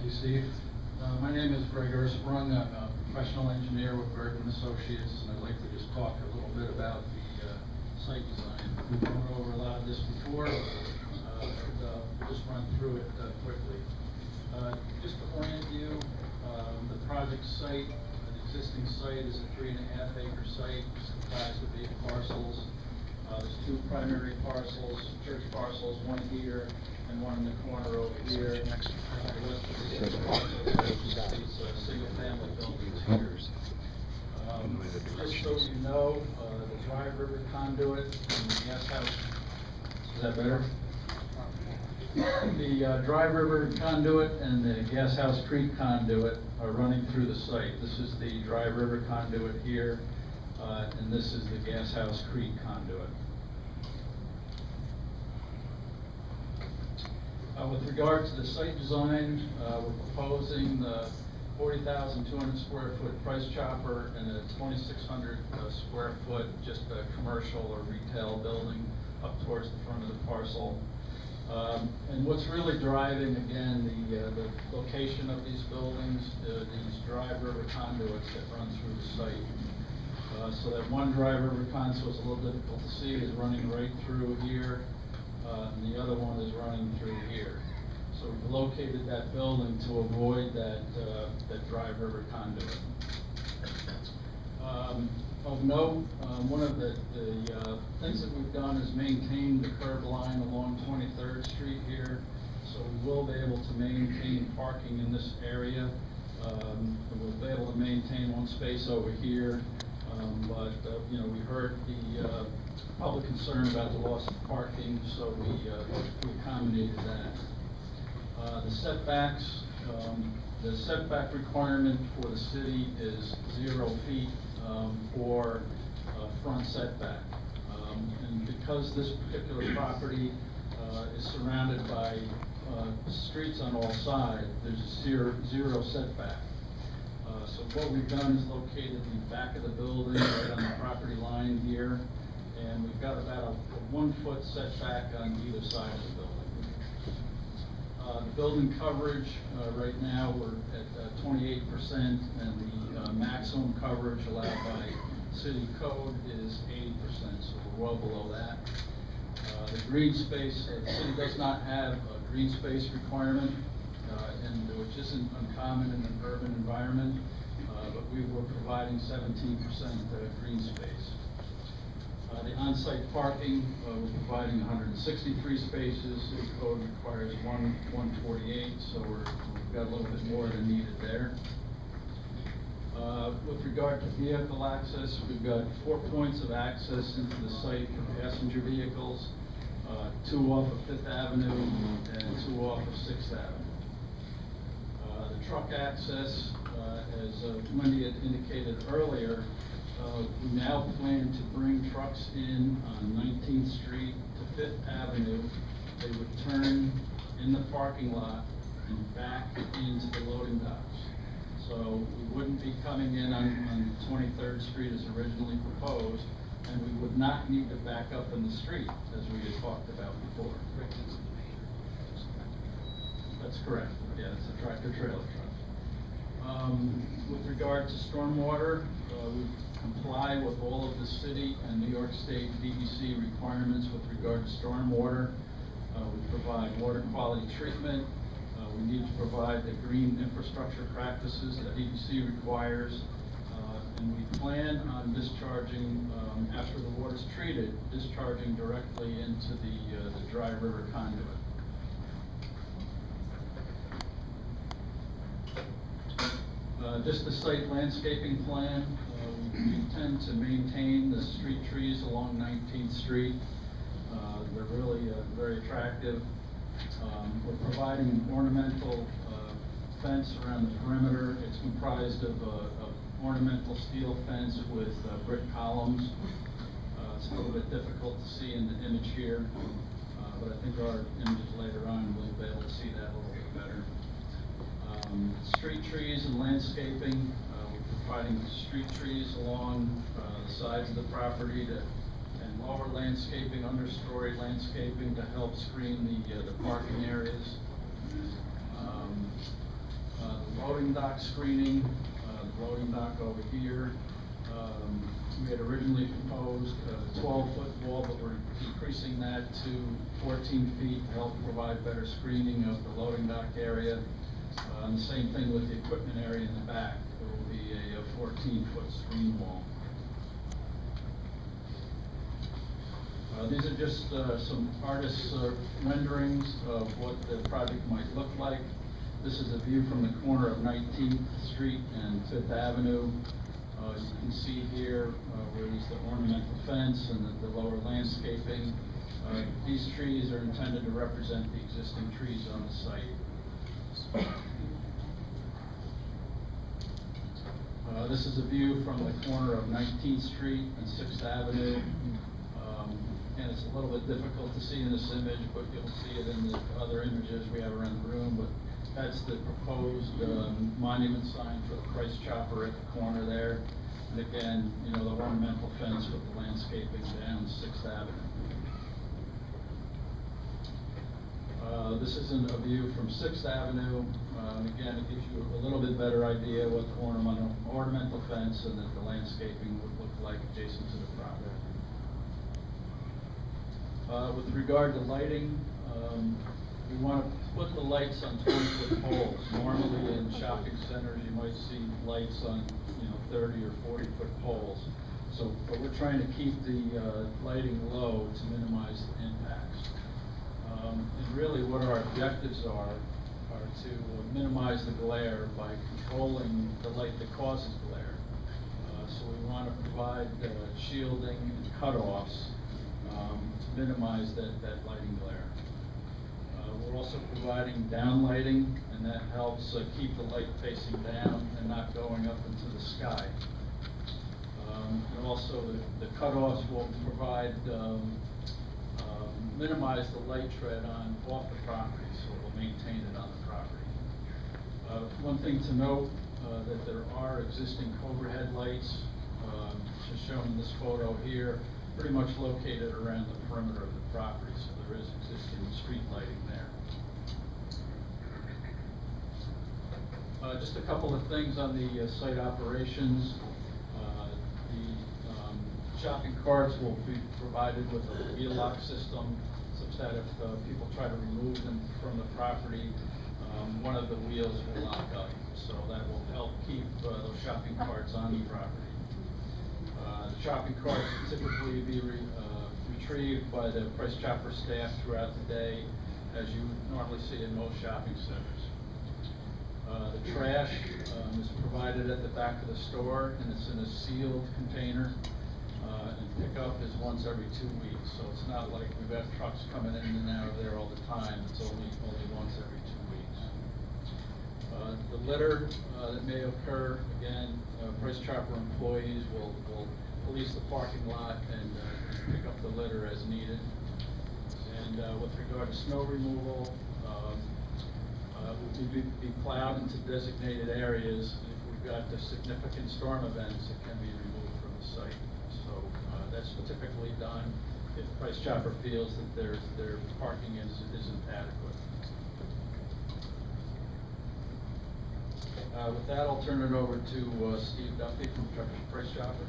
you, Steve. My name is Greg Ersprung. I'm a professional engineer with Bergman Associates, and I'd like to just talk a little bit about the site design. We've gone over a lot of this before. We'll just run through it quickly. Just to orient you, the project site, the existing site is a 3.5 acre site. It's comprised of 8 parcels. There's 2 primary parcels, church parcels, one here and one in the corner over here. The rest of the single family buildings here. Just so you know, the Dry River conduit and the gas house, is that better? The Dry River conduit and the Gas House Creek conduit are running through the site. This is the Dry River conduit here, and this is the Gas House Creek conduit. With regard to the site design, we're proposing the 40,200 square foot price chopper and a 2,600 square foot just a commercial or retail building up towards the front of the parcel. And what's really driving, again, the location of these buildings, these Dry River conduits that run through the site. So that one Dry River conduit, so it's a little difficult to see, is running right through here, and the other one is running through here. So we've located that building to avoid that Dry River conduit. Of note, one of the things that we've done is maintain the curb line along 23rd Street here, so we will be able to maintain parking in this area. We'll be able to maintain one space over here, but you know, we heard the public concern about the loss of parking, so we accommodated that. The setbacks, the setback requirement for the city is 0 feet for front setback. And because this particular property is surrounded by streets on all sides, there's a zero setback. So what we've done is located the back of the building right on the property line here, and we've got about a 1 foot setback on either side of the building. The building coverage, right now we're at 28%, and the maximum coverage allowed by city code is 80%, so we're well below that. The green space, the city does not have a green space requirement, and which isn't uncommon in an urban environment, but we were providing 17% green space. The on-site parking, we're providing 163 spaces. The code requires 148, so we've got a little bit more than needed there. With regard to vehicle access, we've got 4 points of access into the site for passenger vehicles, 2 off of 5th Avenue and 2 off of 6th Avenue. The truck access, as Wendy had indicated earlier, we now plan to bring trucks in on 19th Street to 5th Avenue. They would turn in the parking lot and back into the loading docks. So we wouldn't be coming in on 23rd Street as originally proposed, and we would not need to back up in the street as we had talked about before. That's correct. Yeah, it's a tractor trailer truck. With regard to stormwater, we comply with all of the city and New York State DEC requirements with regard to stormwater. We provide water quality treatment. We need to provide the green infrastructure practices that DEC requires. And we plan on discharging, after the water's treated, discharging directly into the Dry River conduit. Just the site landscaping plan. We intend to maintain the street trees along 19th Street. They're really very attractive. We're providing an ornamental fence around the perimeter. It's comprised of ornamental steel fence with brick columns. It's a little bit difficult to see in the image here, but I think our images later on we'll be able to see that a little bit better. Street trees and landscaping. We're providing street trees along the sides of the property and lower landscaping, understory landscaping to help screen the parking areas. loading dock screening, the loading dock over here. We had originally proposed a 12-foot wall, but we're decreasing that to 14 feet to help provide better screening of the loading dock area. And the same thing with the equipment area in the back. There will be a 14-foot screen wall. These are just some artists' renderings of what the project might look like. This is a view from the corner of 19th Street and 5th Avenue. You can see here where there's the ornamental fence and the lower landscaping. These trees are intended to represent the existing trees on the site. This is a view from the corner of 19th Street and 6th Avenue. And it's a little bit difficult to see in this image, but you'll see it in the other images we have around the room. But that's the proposed monument sign for the Price Chopper at the corner there. And again, you know, the ornamental fence with the landscaping down 6th Avenue. This isn't a view from 6th Avenue. Again, it gives you a little bit better idea what the ornamental fence and the landscaping would look like adjacent to the property. With regard to lighting, we want to put the lights on 20-foot poles. Normally in shopping centers, you might see lights on 30 or 40-foot poles. So, but we're trying to keep the lighting low to minimize the impacts. And really what our objectives are to minimize the glare by controlling the light that causes glare. So we want to provide shielding and cutoffs to minimize that lighting glare. We're also providing downlighting, and that helps keep the light facing down and not going up into the sky. And also the cutoffs will provide minimize the light tread off the property, so it will maintain it on the property. One thing to note, that there are existing overhead lights, just shown in this photo here, pretty much located around the perimeter of the property, so there is existing street lighting there. Just a couple of things on the site operations. The shopping carts will be provided with a wheel lock system, such that if people try to remove them from the property, one of the wheels will lock up. So that will help keep those shopping carts on the property. The shopping carts will typically be retrieved by the Price Chopper staff throughout the day, as you normally see in most shopping centers. The trash is provided at the back of the store, and it's in a sealed container. And pickup is once every 2 weeks, so it's not like we've got trucks coming in and out of there all the time. It's only once every 2 weeks. The litter that may occur, again, Price Chopper employees will police the parking lot and pick up the litter as needed. And with regard to snow removal, we'll be plowed into designated areas. If we've got the significant storm events, it can be removed from the site. So that's typically done if Price Chopper feels that their parking isn't adequate. With that, I'll turn it over to Steve Duffy from Price Chopper.